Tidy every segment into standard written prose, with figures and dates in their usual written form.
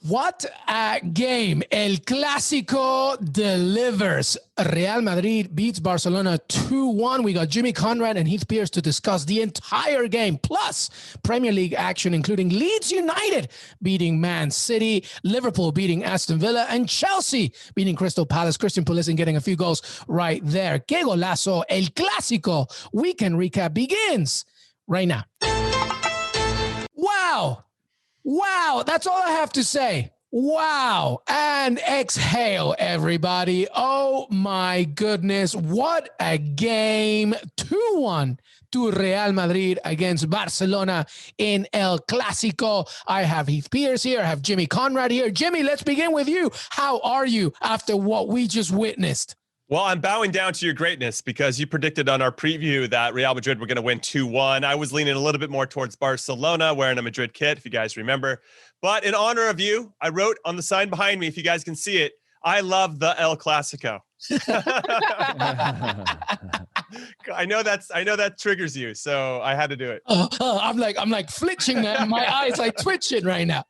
What a game. El Clásico delivers. Real Madrid beats Barcelona 2-1. We got Jimmy Conrad and Heath Pearce to discuss the entire game, plus Premier League action, including Leeds United beating Man City, Liverpool beating Aston Villa, and Chelsea beating Crystal Palace. Christian Pulisic getting a few goals right there. Qué Golazo. El Clásico weekend recap begins right now. Wow. Wow, that's all I have to say. Wow. And exhale, everybody. Oh, my goodness. What a game. 2-1 to Real Madrid against Barcelona in El Clásico. I have Heath Pearce here. I have Jimmy Conrad here. Jimmy, let's begin with you. How are you after what we just witnessed? Well, I'm bowing down to your greatness because you predicted on our preview that Real Madrid were going to win 2-1. I was leaning a little bit more towards Barcelona, wearing a Madrid kit, if you guys remember. But in honor of you, I wrote on the sign behind me, if you guys can see it, I love the El Clasico. I know that triggers you, so I had to do it. I'm like flinching, man. My eyes like twitching right now.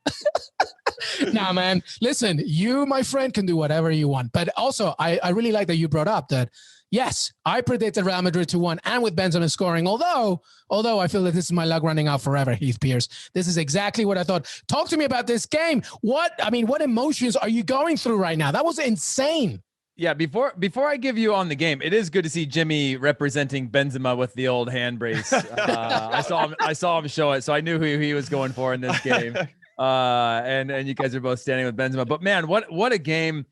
Nah, man. Listen, you, my friend, can do whatever you want. But also, I really like that you brought up that, yes, I predicted Real Madrid 2-1 and with Benzema scoring, although I feel that this is my luck running out forever, Heath Pearce. This is exactly what I thought. Talk to me about this game. What emotions are you going through right now? That was insane. Yeah, before I give you on the game, it is good to see Jimmy representing Benzema with the old hand brace. I saw him show it, so I knew who he was going for in this game. And you guys are both standing with Benzema. But man, what a game!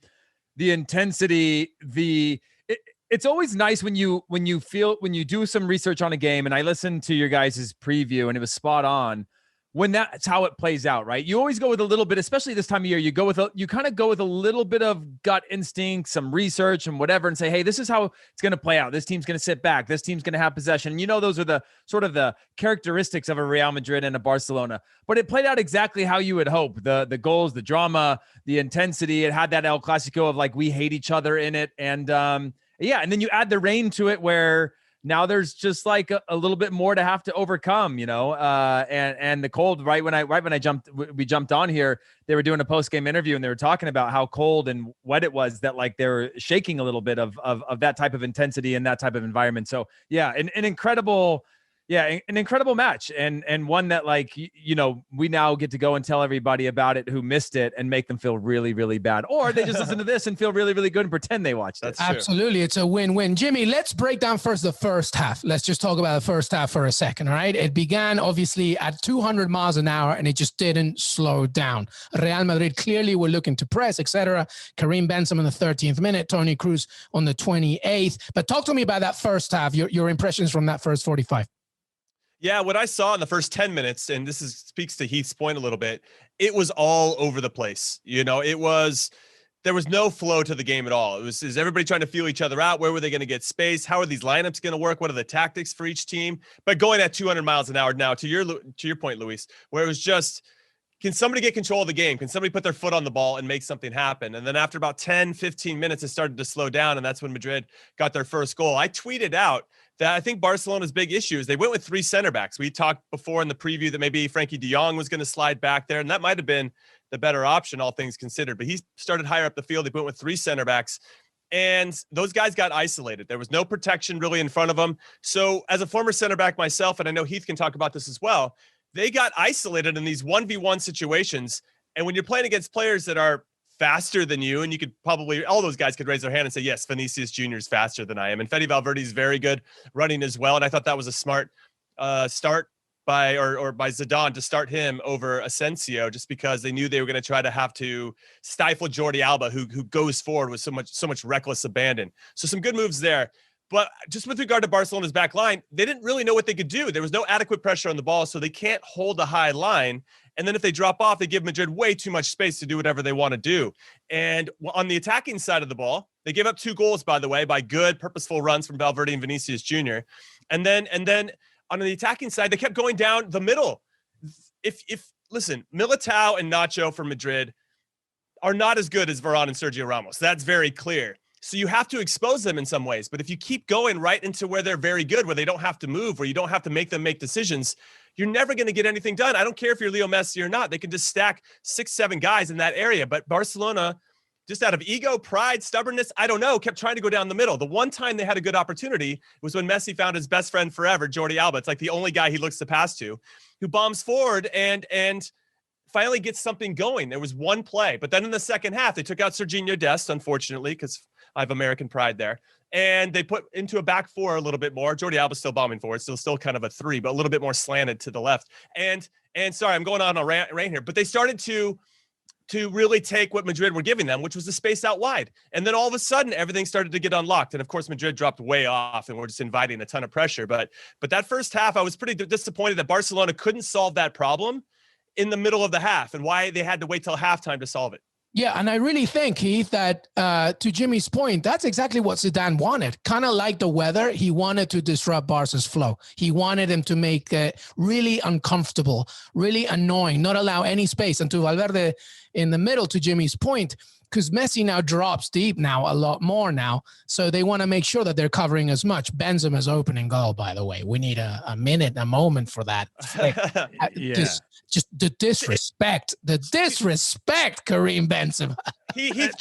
The intensity, it's always nice when you do some research on a game, and I listened to your guys' preview, and it was spot on. When that's how it plays out, right? You always go with a little bit, especially this time of year, you kind of go with a little bit of gut instinct, some research and whatever, and say, hey, this is how it's going to play out. This team's going to sit back. This team's going to have possession. And those are the sort of the characteristics of a Real Madrid and a Barcelona. But it played out exactly how you would hope. The goals, the drama, the intensity. It had that El Clasico of like, we hate each other in it. And and then you add the rain to it where now there's just like a little bit more to have to overcome, and the cold. Right when we jumped on here, they were doing a post game interview and they were talking about how cold and wet it was, that like they were shaking a little bit of that type of intensity and that type of environment. So yeah, an incredible match, and one that we now get to go and tell everybody about it who missed it and make them feel really, really bad, or they just listen to this and feel really, really good and pretend they watched it. Absolutely. It's a win-win. Jimmy, let's break down first the first half. Let's just talk about the first half for a second. All right. It began obviously at 200 miles an hour and it just didn't slow down. Real Madrid clearly were looking to press, etc. Karim Benzema in the 13th minute, Toni Kroos on the 28th. But talk to me about that first half, your impressions from that first 45. Yeah, what I saw in the first 10 minutes, and speaks to Heath's point a little bit, it was all over the place. There was no flow to the game at all. Is everybody trying to feel each other out? Where were they going to get space? How are these lineups going to work? What are the tactics for each team? But going at 200 miles an hour now, to your point, Luis, where it was just, can somebody get control of the game? Can somebody put their foot on the ball and make something happen? And then after about 10, 15 minutes, it started to slow down, and that's when Madrid got their first goal. I tweeted out that I think Barcelona's big issue is they went with three center backs. We talked before in the preview that maybe Frankie de Jong was going to slide back there, and that might have been the better option, all things considered. But he started higher up the field. They went with three center backs, and those guys got isolated. There was no protection really in front of them. So as a former center back myself, and I know Heath can talk about this as well, they got isolated in these 1v1 situations. And when you're playing against players that are faster than you, and you could probably, all those guys could raise their hand and say, yes, Vinicius Jr. is faster than I am. And Fede Valverde is very good running as well. And I thought that was a smart start by Zidane to start him over Asensio, just because they knew they were going to try to have to stifle Jordi Alba, who goes forward with so much reckless abandon. So some good moves there. But just with regard to Barcelona's back line, they didn't really know what they could do. There was no adequate pressure on the ball, so they can't hold a high line. And then if they drop off, they give Madrid way too much space to do whatever they want to do. And on the attacking side of the ball, they gave up 2 goals, by the way, by good, purposeful runs from Valverde and Vinicius Jr. And then on the attacking side, they kept going down the middle. Listen, Militao and Nacho for Madrid are not as good as Varane and Sergio Ramos. That's very clear. So you have to expose them in some ways. But if you keep going right into where they're very good, where they don't have to move, where you don't have to make them make decisions, you're never going to get anything done. I don't care if you're Leo Messi or not. They can just stack 6-7 guys in that area. But Barcelona, just out of ego, pride, stubbornness, I don't know, kept trying to go down the middle. The one time they had a good opportunity was when Messi found his best friend forever, Jordi Alba. It's like the only guy he looks to pass to, who bombs forward and finally gets something going. There was one play. But then in the second half, they took out Serginho Dest, unfortunately, because I have American pride there. And they put into a back four a little bit more. Jordi Alba's still bombing forward, still kind of a 3, but a little bit more slanted to the left. And sorry, I'm going on a rant here, but they started to really take what Madrid were giving them, which was the space out wide. And then all of a sudden, everything started to get unlocked. And of course, Madrid dropped way off and we're just inviting a ton of pressure. But that first half, I was pretty disappointed that Barcelona couldn't solve that problem in the middle of the half and why they had to wait till halftime to solve it. Yeah, and I really think, Heath, that to Jimmy's point, that's exactly what Zidane wanted. Kind of like the weather, he wanted to disrupt Barca's flow. He wanted him to make it really uncomfortable, really annoying, not allow any space. And to Valverde in the middle, to Jimmy's point, because Messi now drops deep now a lot more now. So they want to make sure that they're covering as much. Benzema's opening goal, by the way. We need a minute, a moment for that. Yeah. Just the disrespect, Karim Benzema. He'd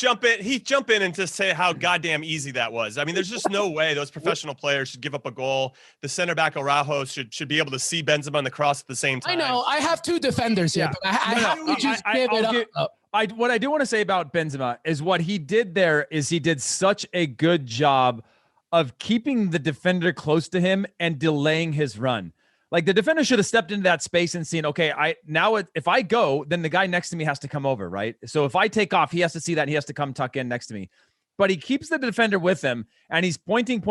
jump in and just say how goddamn easy that was. I mean, there's just no way those professional players should give up a goal. The center back Araujo should be able to see Benzema on the cross at the same time. I know. I have 2 defenders here, but I have to just give it up. What I do want to say about Benzema is what he did there is he did such a good job of keeping the defender close to him and delaying his run. Like the defender should have stepped into that space and seen, okay, if I go, then the guy next to me has to come over, right? So if I take off, he has to see that and he has to come tuck in next to me. But he keeps the defender with him and he's pointing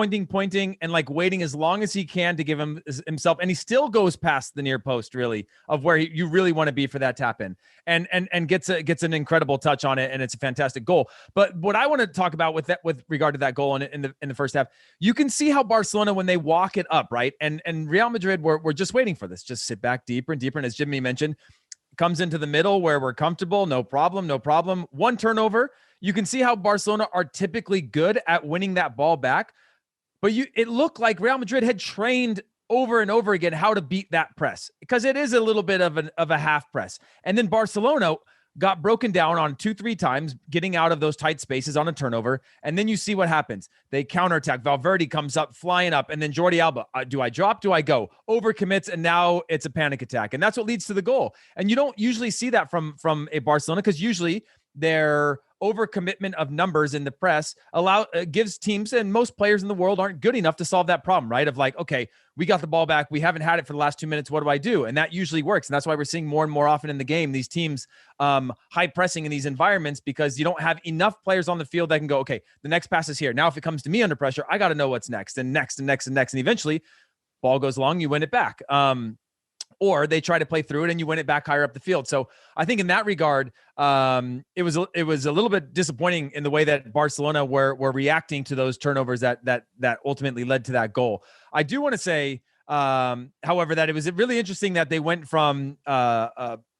and like waiting as long as he can to give himself. And he still goes past the near post, really, of where you really want to be for that tap in and gets an incredible touch on it. And it's a fantastic goal. But what I want to talk about with regard to that goal in the first half, you can see how Barcelona, when they walk it up, right. And Real Madrid, we're just waiting for this, just sit back deeper and deeper. And as Jimmy mentioned, comes into the middle where we're comfortable. No problem. One turnover. You can see how Barcelona are typically good at winning that ball back, but it looked like Real Madrid had trained over and over again how to beat that press because it is a little bit of a half press. And then Barcelona got broken down on 2-3 times, getting out of those tight spaces on a turnover. And then you see what happens. They counterattack. Valverde comes up, flying up. And then Jordi Alba, do I drop? Do I go? Overcommits. And now it's a panic attack. And that's what leads to the goal. And you don't usually see that from a Barcelona because usually their overcommitment of numbers in the press gives teams, and most players in the world aren't good enough to solve that problem, right? Of like, okay, we got the ball back. We haven't had it for the last 2 minutes. What do I do? And that usually works. And that's why we're seeing more and more often in the game, these teams high pressing in these environments because you don't have enough players on the field that can go, okay, the next pass is here. Now, if it comes to me under pressure, I got to know what's next and next and next and next. And eventually ball goes long, you win it back. Or they try to play through it and you win it back higher up the field. So I think in that regard, it was a little bit disappointing in the way that Barcelona were reacting to those turnovers that ultimately led to that goal. I do want to say, however, that it was really interesting that they went from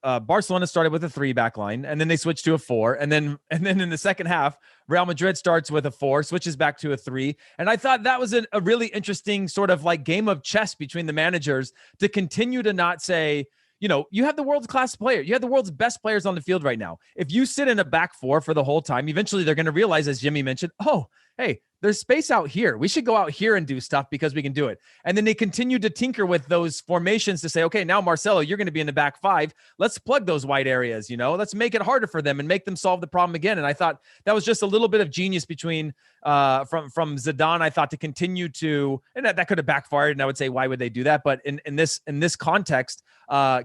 Barcelona started with a 3-back line and then they switched to a 4. And then in the second half, Real Madrid starts with a 4, switches back to a 3. And I thought that was a really interesting sort of like game of chess between the managers to continue to not say, you have the world's class player. You have the world's best players on the field right now. If you sit in a back 4 for the whole time, eventually they're going to realize, as Jimmy mentioned, oh, hey, there's space out here. We should go out here and do stuff because we can do it. And then they continue to tinker with those formations to say, okay, now Marcelo, you're going to be in the back 5. Let's plug those wide areas, let's make it harder for them and make them solve the problem again. And I thought that was just a little bit of genius between from Zidane, I thought, to continue to, and that could have backfired. And I would say, why would they do that? But in this context,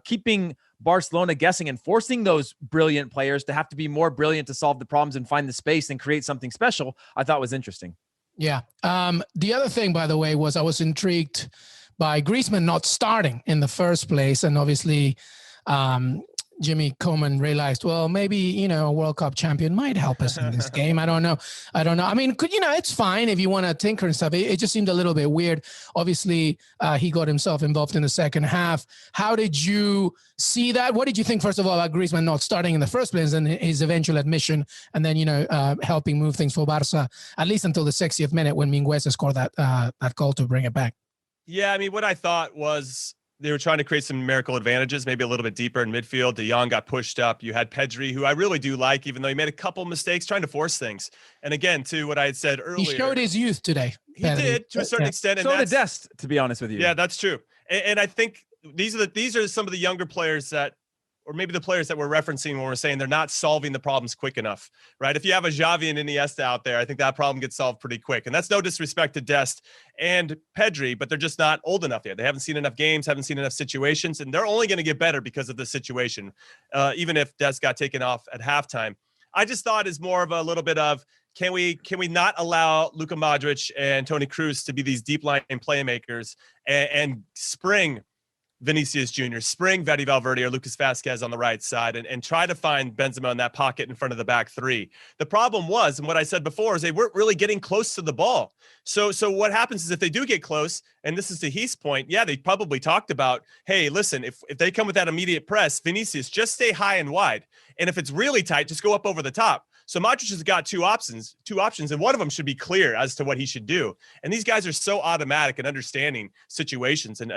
keeping Barcelona guessing and forcing those brilliant players to have to be more brilliant to solve the problems and find the space and create something special, I thought was interesting. Yeah. The other thing, by the way, was I was intrigued by Griezmann not starting in the first place. And obviously, Jimmy Coleman realized, well, maybe, a World Cup champion might help us in this game. I don't know. I mean, it's fine if you want to tinker and stuff. It just seemed a little bit weird. Obviously, he got himself involved in the second half. How did you see that? What did you think, first of all, about Griezmann not starting in the first place and his eventual admission, and then, helping move things for Barca, at least until the 60th minute when Mingueza scored that goal to bring it back? Yeah, I mean, what I thought was they were trying to create some numerical advantages, maybe a little bit deeper in midfield. De Jong got pushed up. You had Pedri, who I really do like, even though he made a couple mistakes trying to force things. And again, to what I had said earlier, he showed his youth today. He did to a certain extent. And so did Dest, to be honest with you. Yeah, that's true. And I think these are some of the younger players that, or maybe the players that we're referencing when we're saying they're not solving the problems quick enough, right? If you have a Xavi and Iniesta out there, I think that problem gets solved pretty quick. And that's no disrespect to Dest and Pedri, but they're just not old enough yet. They haven't seen enough games, haven't seen enough situations, and they're only going to get better because of the situation, even if Dest got taken off at halftime. I just thought is more of a little bit of, can we not allow Luka Modric and Toni Kroos to be these deep line playmakers and spring Vinicius Jr., spring Fede Valverde or Lucas Vazquez on the right side and try to find Benzema in that pocket in front of the back three. The problem was, and what I said before, is they weren't really getting close to the ball. So what happens is if they do get close, and this is to Heath's point, yeah, they probably talked about, hey, listen, if they come with that immediate press, Vinicius, just stay high and wide. And if it's really tight, just go up over the top. So Modric has got two options, and one of them should be clear as to what he should do. And these guys are so automatic in understanding situations and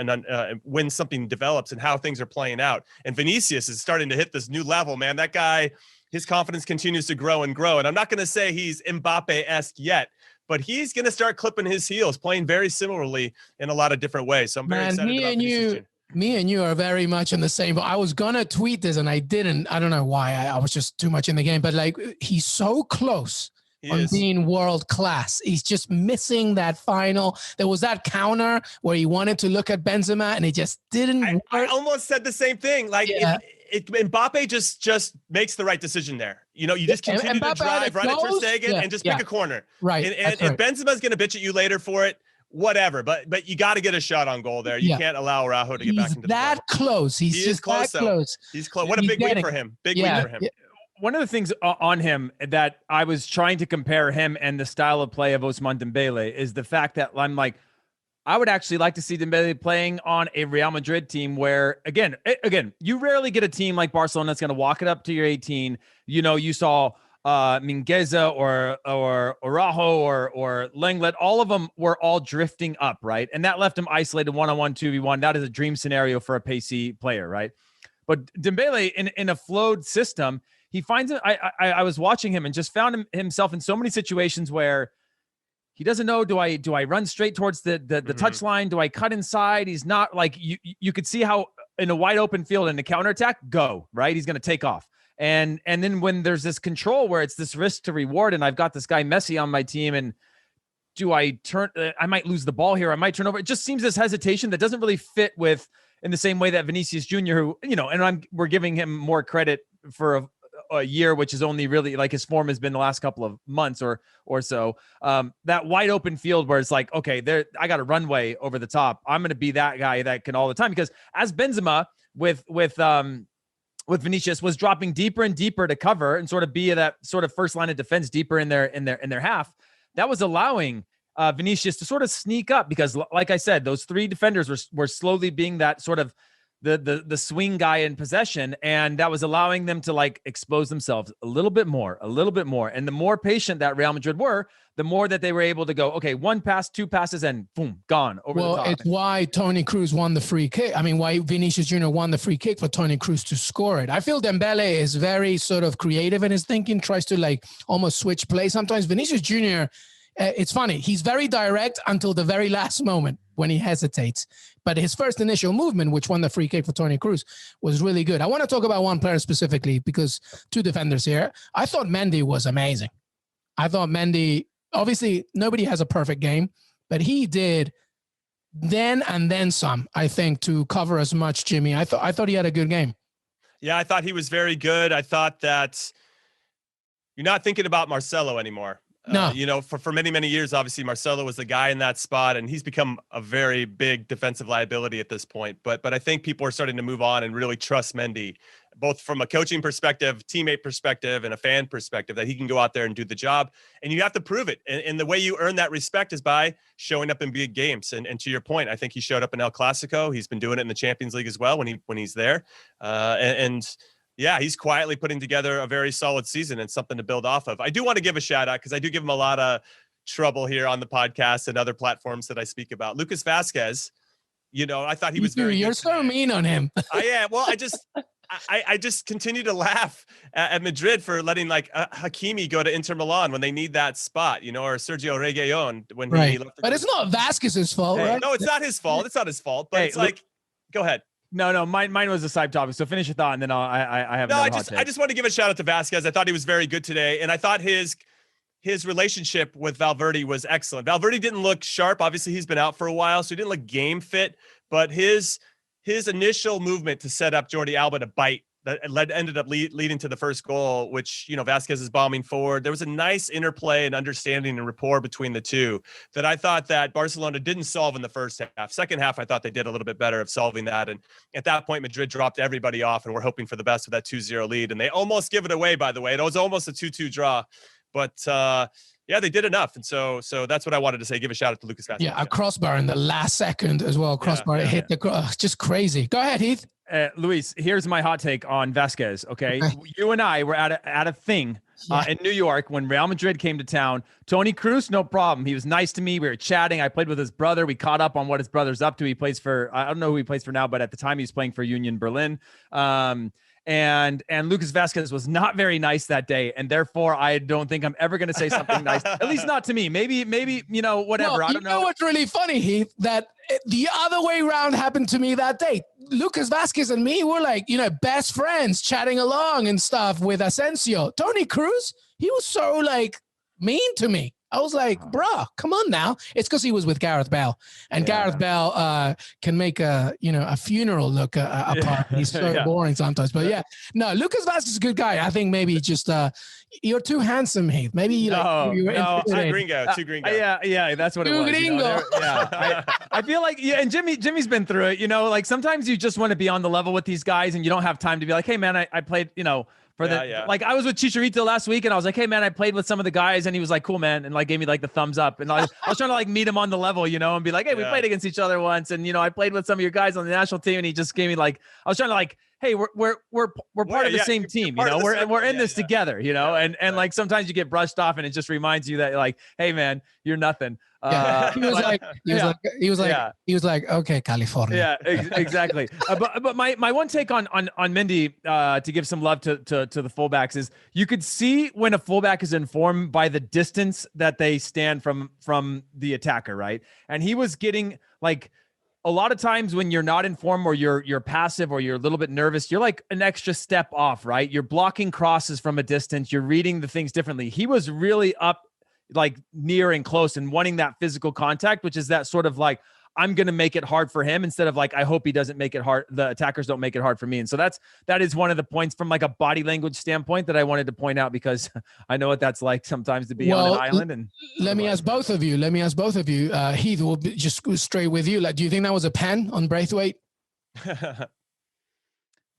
when something develops and how things are playing out. And Vinicius is starting to hit this new level, man. That guy, his confidence continues to grow and grow. And I'm not going to say he's Mbappe-esque yet, but he's going to start clipping his heels, playing very similarly in a lot of different ways. So I'm very excited about Vinicius Jr. Me and you are very much in the same. I was going to tweet this and I didn't. I don't know why. I was just too much in the game. But he's so close on being world class. He's just missing that final. There was that counter where he wanted to look at Benzema and it just didn't work. I almost said the same thing. Mbappe just makes the right decision there. You just continue to drive right at Ter Stegen and just pick a corner. Right. And if Benzema's going to bitch at you later for it, whatever, but you got to get a shot on goal there. You can't allow Araujo to get back into the that goal. Close. He's just close, that close. He's close. What a big win for him. Big win for him. One of the things on him that I was trying to compare him and the style of play of Ousmane Dembele is the fact that I'm like, I would actually like to see Dembele playing on a Real Madrid team where, again, you rarely get a team like Barcelona that's going to walk it up to your 18. You saw Mingueza or Araujo or Lenglet, all of them were all drifting up, right? And that left him isolated 1-on-1, 2v1. That is a dream scenario for a pacey player, right? But Dembele in a flowed system, he finds it. I was watching him and just found himself in so many situations where he doesn't know, do I run straight towards the touch line? Do I cut inside? He's not like, you could see how in a wide open field in the counterattack, go, right? He's going to take off. And then when there's this control where it's this risk to reward, and I've got this guy Messi on my team, and do I turn? I might lose the ball here. I might turn over. It just seems this hesitation that doesn't really fit with in the same way that Vinicius Jr., who and we're giving him more credit for a year, which is only really like his form has been the last couple of months or so. That wide open field where it's like, okay, I got a runway over the top. I'm going to be that guy that can all the time, because as Benzema with Vinicius was dropping deeper and deeper to cover and sort of be that sort of first line of defense deeper in their half, that was allowing Vinicius to sort of sneak up, because like I said, those three defenders were slowly being that sort of the swing guy in possession, and that was allowing them to like expose themselves a little bit more. And the more patient that Real Madrid were, the more that they were able to go, okay, one pass, two passes, and boom, gone over the top. Well, it's why Toni Kroos won the free kick. I mean, why Vinicius Jr. won the free kick for Toni Kroos to score it. I feel Dembele is very sort of creative in his thinking, tries to like almost switch play. Sometimes Vinicius Jr., it's funny. He's very direct until the very last moment when he hesitates. But his first initial movement, which won the free kick for Toni Kroos, was really good. I want to talk about one player specifically, because two defenders here. I thought Mendy was amazing. I thought Mendy, obviously nobody has a perfect game, but he did then and then some, I think, to cover as much, Jimmy. I thought he had a good game. Yeah, I thought he was very good. I thought that you're not thinking about Marcelo anymore. No. For many, many years, obviously, Marcelo was the guy in that spot, and he's become a very big defensive liability at this point. But I think people are starting to move on and really trust Mendy both from a coaching perspective, teammate perspective, and a fan perspective, that he can go out there and do the job. And you have to prove it. And the way you earn that respect is by showing up in big games. And to your point, I think he showed up in El Clasico. He's been doing it in the Champions League as well when he's there. Yeah, he's quietly putting together a very solid season and something to build off of. I do want to give a shout out because I do give him a lot of trouble here on the podcast and other platforms that I speak about. Lucas Vazquez, I thought he was very You're so mean on him. Well, I just continue to laugh at Madrid for letting Hakimi go to Inter Milan when they need that spot, or Sergio Reguilon when he left. But it's not Vazquez's fault, right? No, it's not his fault. It's not his fault. But go ahead. No, mine was a side topic. So finish your thought, and then I have. I just want to give a shout out to Vazquez. I thought he was very good today, and I thought his relationship with Valverde was excellent. Valverde didn't look sharp. Obviously, he's been out for a while, so he didn't look game fit. But his initial movement to set up Jordi Alba to bite that ended up leading to the first goal, which, Vazquez is bombing forward. There was a nice interplay and understanding and rapport between the two that I thought that Barcelona didn't solve in the first half. Second half, I thought they did a little bit better of solving that. And at that point, Madrid dropped everybody off, and we're hoping for the best with that 2-0 lead. And they almost give it away, by the way. It was almost a 2-2 draw. But they did enough. And so that's what I wanted to say. Give a shout out to Lucas Vazquez. Yeah, a crossbar in the last second as well. Crossbar hit the cross. Just crazy. Go ahead, Heath. Luis, here's my hot take on Vazquez. Okay. You and I were at a thing in New York when Real Madrid came to town. Toni Kroos, no problem. He was nice to me. We were chatting. I played with his brother. We caught up on what his brother's up to. He plays for, I don't know who he plays for now, but at the time he was playing for Union Berlin. And Lucas Vazquez was not very nice that day, and therefore I don't think I'm ever going to say something nice. At least not to me. Maybe whatever. No, I don't know. You know what's really funny, Heath? That the other way around happened to me that day. Lucas Vazquez and me were best friends, chatting along and stuff with Asensio. Toni Kroos, he was so mean to me. I was like, bruh, come on now. It's because he was with Gareth Bale, and Gareth Bale can make a funeral look apart. He's so boring sometimes. But Lucas Vazquez is a good guy. I think maybe just you're too handsome, Heath. Maybe you were too gringo. Yeah, that's what it was. Gringo. I feel like and Jimmy's been through it. Sometimes you just want to be on the level with these guys, and you don't have time to be like, hey man, I played, I was with Chicharito last week, and I was like, hey man, I played with some of the guys, and he was like, cool man, and gave me the thumbs up, and I was trying to meet him on the level, and be like, hey, we played against each other once, and I played with some of your guys on the national team, and he just gave me I was trying to hey, we're part of the same team, we're in this together, and sometimes you get brushed off, and it just reminds you that hey man, you're nothing. He was like, okay, California. Yeah, exactly. But my one take on Mendy, to give some love to the fullbacks, is you could see when a fullback is informed by the distance that they stand from the attacker, right? And he was getting a lot of times when you're not informed, or you're passive, or you're a little bit nervous, you're an extra step off, right? You're blocking crosses from a distance. You're reading the things differently. He was really up near and close and wanting that physical contact, which is that sort of I'm going to make it hard for him, instead of I hope he doesn't make it hard. The attackers don't make it hard for me. And so that is one of the points from a body language standpoint that I wanted to point out, because I know what that's like sometimes to be on an island. And let me ask both of you. Heath, will just go straight with you. Do you think that was a pen on Braithwaite?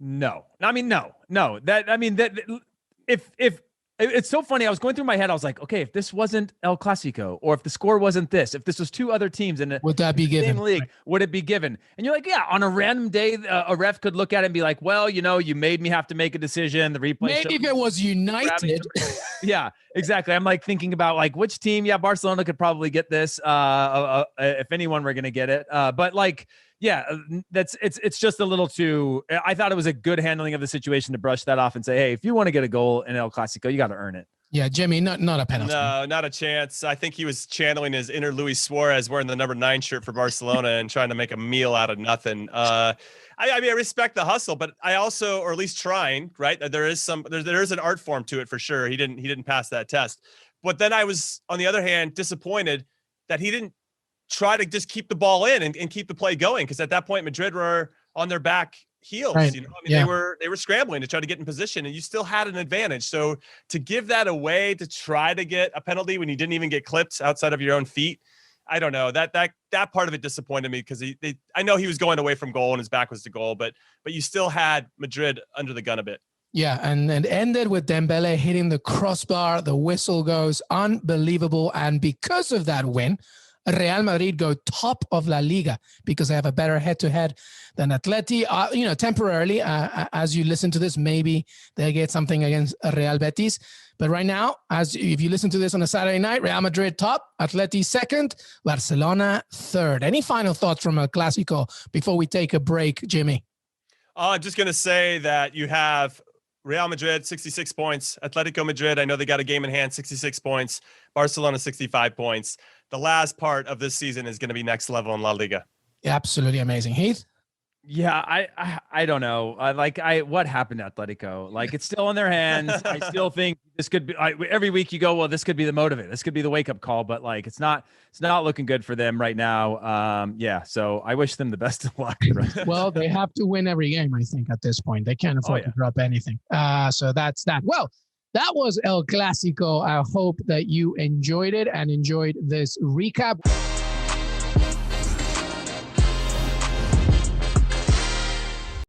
No. I mean, no. If it's so funny. I was going through my head. I was like, okay, if this wasn't El Clasico, or if the score wasn't this, if this was two other teams in would that be given? Same league, would it be given? And you're like, yeah, on a random day, a ref could look at it and be like, well, you made me have to make a decision. The replay. Maybe if it was United. Yeah, exactly. I'm thinking about which team. Yeah, Barcelona could probably get this. If anyone were going to get it. But yeah, it's just a little too. I thought it was a good handling of the situation to brush that off and say, hey, if you want to get a goal in El Clasico, you got to earn it. Yeah, Jimmy, not a penalty. No, not a chance. I think he was channeling his inner Luis Suarez, wearing the number 9 shirt for Barcelona and trying to make a meal out of nothing. I respect the hustle, but I also, or at least trying, right? There is an art form to it for sure. He didn't pass that test. But then I was, on the other hand, disappointed that he didn't try to just keep the ball in and keep the play going, because at that point Madrid were on their back heels. Right. They were scrambling to try to get in position, and you still had an advantage. So to give that away, to try to get a penalty when you didn't even get clipped outside of your own feet, I don't know, that part of it disappointed me because I know he was going away from goal and his back was to goal, but you still had Madrid under the gun a bit. Yeah, and it ended with Dembele hitting the crossbar. The whistle goes, unbelievable. And because of that win, Real Madrid go top of La Liga because they have a better head-to-head than Atleti. Temporarily, as you listen to this, maybe they get something against Real Betis. But right now, if you listen to this on a Saturday night, Real Madrid top, Atleti second, Barcelona third. Any final thoughts from El Clasico before we take a break, Jimmy? I'm just going to say that you have Real Madrid, 66 points. Atletico Madrid, I know they got a game in hand, 66 points. Barcelona, 65 points. The last part of this season is going to be next level in La Liga. Absolutely amazing. Heath? Yeah, I don't know. What happened to Atletico? Like, it's still in their hands. I still think this could be every week you go, well, this could be the motivate. This could be the wake up call, but like, it's not looking good for them right now. Yeah. So I wish them the best of luck. Well, they have to win every game, I think, at this point. They can't afford to drop anything. So that's that. Well, that was El Clasico. I hope that you enjoyed it and enjoyed this recap.